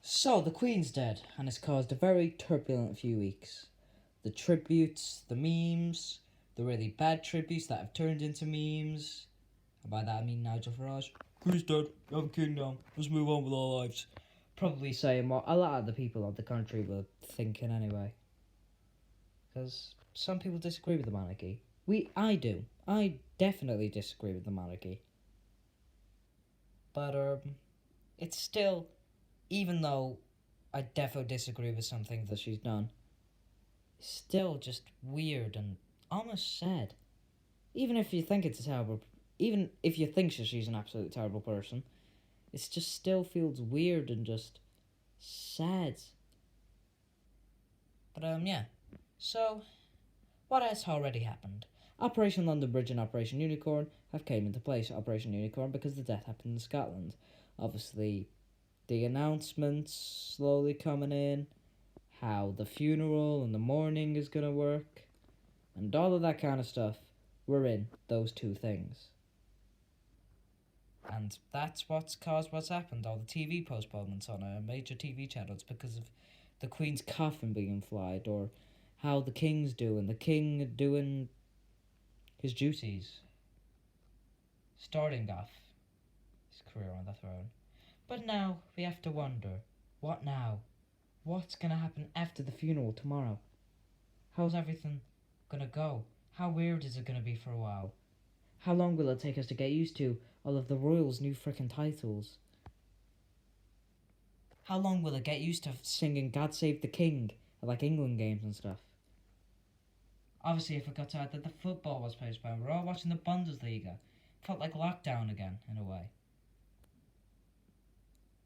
So, the Queen's dead, and it's caused a very turbulent few weeks. The tributes, the memes, the really bad tributes that have turned into memes. And by that I mean Nigel Farage. Queen's dead, have a king now, let's move on with our lives. Probably saying what a lot of the people of the country were thinking anyway. Because some people disagree with the monarchy. I do. I definitely disagree with the monarchy. But, it's still, even though I defo disagree with some things that she's done, it's still just weird and almost sad. Even if you think it's a terrible, even if you think she's an absolutely terrible person, it just still feels weird and just sad. But yeah. So, what has already happened? Operation London Bridge and Operation Unicorn have came into place. Operation Unicorn because the death happened in Scotland. Obviously, the announcements slowly coming in, how the funeral and the mourning is gonna work, and all of that kind of stuff. We're in those two things. And that's what's caused what's happened. All the TV postponements on major TV channels because of the Queen's coffin being flied, or how the King's doing. The King doing his duties, starting off his career on the throne. But now we have to wonder, what now? What's gonna happen after the funeral tomorrow? How's everything gonna go? How weird is it gonna be for a while? How long will it take us to get used to all of the royals' new frickin' titles? How long will it get used to singing God Save the King at like England games and stuff? Obviously, I forgot to add that the football was postponed. We're all watching the Bundesliga. Felt like lockdown again, in a way.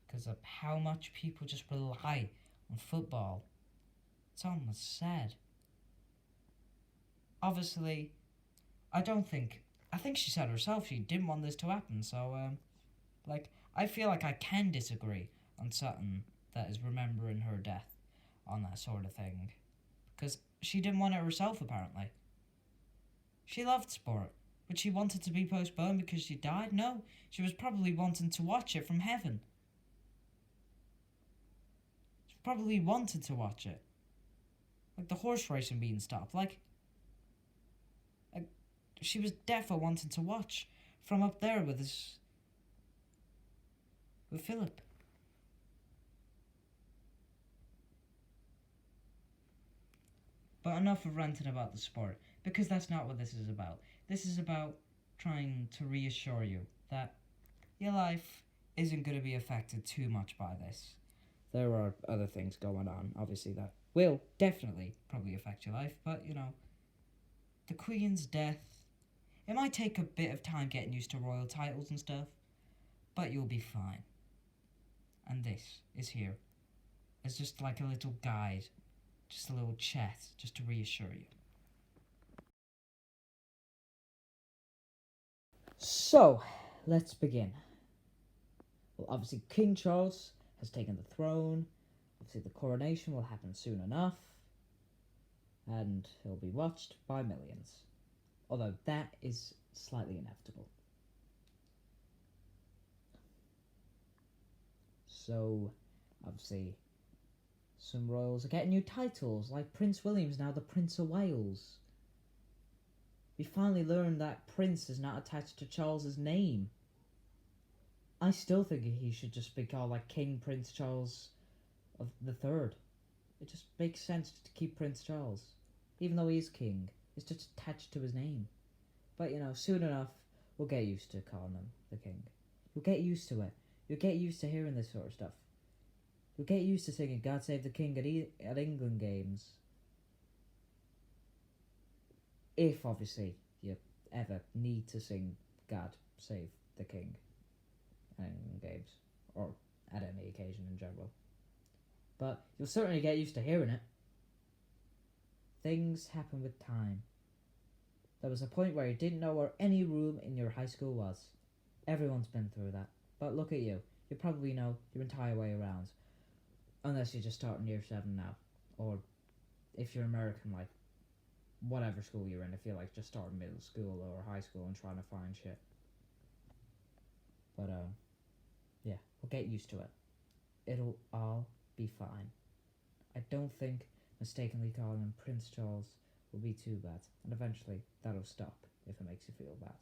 Because of how much people just rely on football. It's almost sad. Obviously, I think she said herself she didn't want this to happen, so, I feel like I can disagree on something that is remembering her death on that sort of thing. Because she didn't want it herself, apparently. She loved sport, but she wanted to be postponed because she died? No, she was probably wanting to watch it from heaven. She probably wanted to watch it. Like the horse racing being stopped. Like she was defo wanting to watch from up there with Philip. But enough of ranting about the sport, because that's not what this is about. This is about trying to reassure you that your life isn't going to be affected too much by this. There are other things going on, obviously, that will definitely probably affect your life, but the Queen's death, it might take a bit of time getting used to royal titles and stuff, but you'll be fine. And this is here as just like a little guide, just a little chat, just to reassure you. So, let's begin. Well, obviously, King Charles has taken the throne. Obviously, the coronation will happen soon enough, and he'll be watched by millions. Although that is slightly inevitable. So, obviously, some royals are getting new titles, like Prince William's now the Prince of Wales. We finally learned that Prince is not attached to Charles's name. I still think he should just be called like King Prince Charles of the Third. It just makes sense to keep Prince Charles, even though he is king. It's just attached to his name. But soon enough, we'll get used to calling him the king. You'll get used to it. You'll get used to hearing this sort of stuff. You'll get used to singing "God Save the King" at England games. If obviously you ever need to sing "God Save the King" at England games, or at any occasion in general. But you'll certainly get used to hearing it. Things happen with time. There was a point where you didn't know where any room in your high school was. Everyone's been through that. But look at you. You probably know your entire way around. Unless you're just starting year 7 now. Or if you're American, like whatever school you're in, if you're like just starting middle school or high school and trying to find shit. But yeah, we'll get used to it. it'll all be fine. I don't think mistakenly calling him Prince Charles will be too bad, and eventually that'll stop if it makes you feel bad.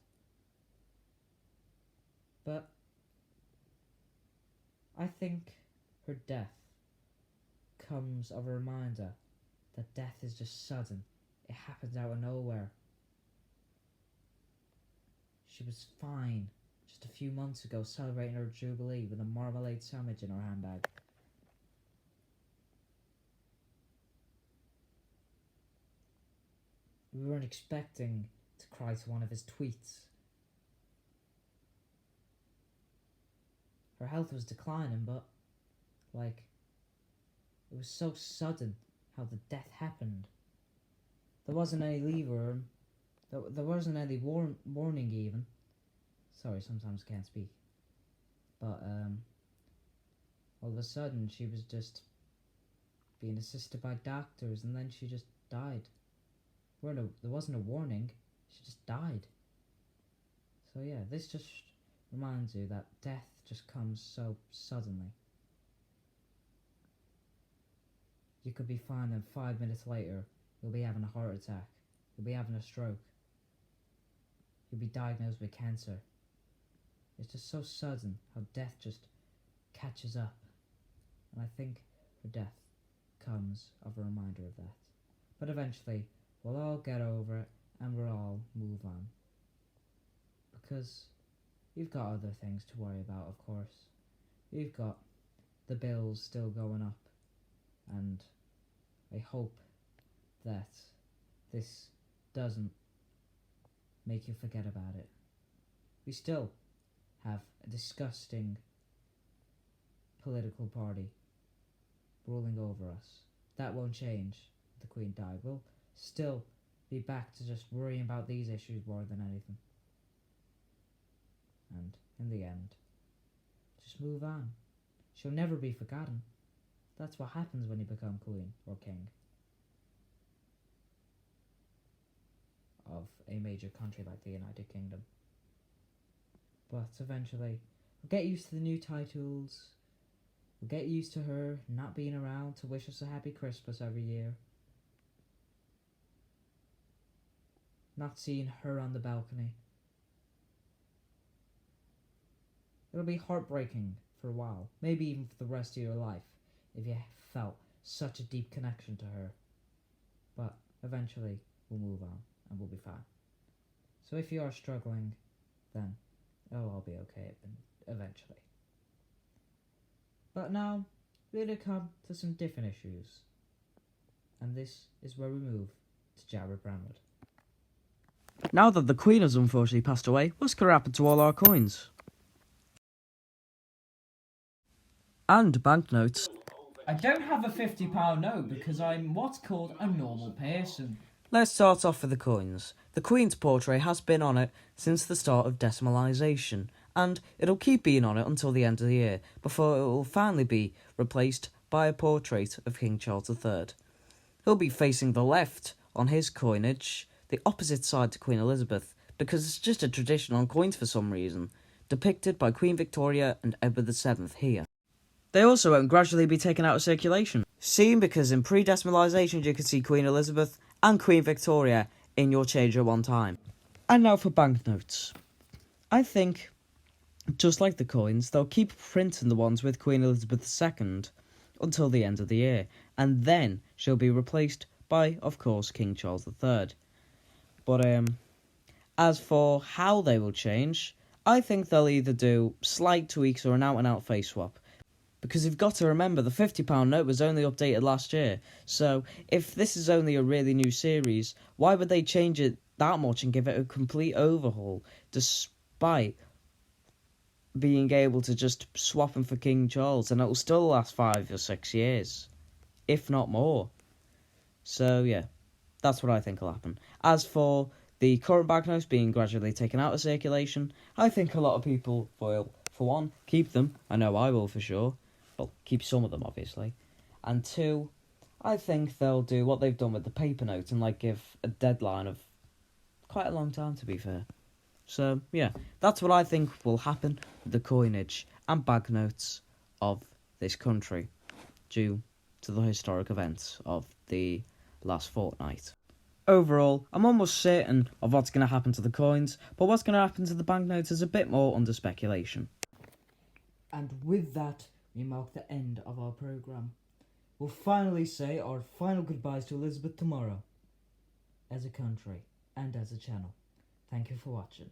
But I think her death comes of a reminder that death is just sudden. It happens out of nowhere. She was fine just a few months ago, celebrating her jubilee with a marmalade sandwich in her handbag. We weren't expecting to cry to one of his tweets. Her health was declining, but, it was so sudden how the death happened. There wasn't any lever, there wasn't any warning even. Sorry, sometimes I can't speak. But, all of a sudden she was just being assisted by doctors, and then she just died. There wasn't a warning, she just died. So yeah, this just reminds you that death just comes so suddenly. You could be fine, and 5 minutes later, you'll be having a heart attack. You'll be having a stroke. You'll be diagnosed with cancer. It's just so sudden how death just catches up. And I think her death comes of a reminder of that. But eventually, we'll all get over it and we'll all move on. Because we've got other things to worry about, of course. We've got the bills still going up, and I hope that this doesn't make you forget about it. We still have a disgusting political party ruling over us. That won't change if the Queen died. We'll still be back to just worrying about these issues more than anything. And in the end, just move on. She'll never be forgotten. That's what happens when you become queen or king of a major country like the United Kingdom. But eventually, we'll get used to the new titles. We'll get used to her not being around to wish us a happy Christmas every year. Not seeing her on the balcony. It'll be heartbreaking for a while, maybe even for the rest of your life, if you felt such a deep connection to her. But eventually, we'll move on and we'll be fine. So if you are struggling, then it'll all be okay eventually. But now, we're going to come to some different issues. And this is where we move to Jared Bramwood. Now that the Queen has unfortunately passed away, what's going to happen to all our coins? And banknotes. I don't have a £50 note because I'm what's called a normal person. Let's start off with the coins. The Queen's portrait has been on it since the start of decimalisation, and it'll keep being on it until the end of the year, before it will finally be replaced by a portrait of King Charles III. He'll be facing the left on his coinage, the opposite side to Queen Elizabeth, because it's just a tradition on coins for some reason, depicted by Queen Victoria and Edward VII here. They also won't gradually be taken out of circulation, seen because in pre-decimalisation you can see Queen Elizabeth and Queen Victoria in your change at one time. And now for banknotes. I think, just like the coins, they'll keep printing the ones with Queen Elizabeth II until the end of the year, and then she'll be replaced by, of course, King Charles III. But as for how they will change, I think they'll either do slight tweaks or an out-and-out face swap. Because you've got to remember, the £50 note was only updated last year, so if this is only a really new series, why would they change it that much and give it a complete overhaul, despite being able to just swap them for King Charles, and it'll still last 5 or 6 years, if not more. So yeah, that's what I think will happen. As for the current banknotes being gradually taken out of circulation, I think a lot of people will, for one, keep them. I know I will for sure. Well, keep some of them, obviously. And two, I think they'll do what they've done with the paper note and give a deadline of quite a long time, to be fair. So, yeah, that's what I think will happen with the coinage and banknotes of this country due to the historic events of the last fortnight. Overall, I'm almost certain of what's going to happen to the coins, but what's going to happen to the banknotes is a bit more under speculation. And with that, we mark the end of our programme. We'll finally say our final goodbyes to Elizabeth tomorrow, as a country and as a channel. Thank you for watching.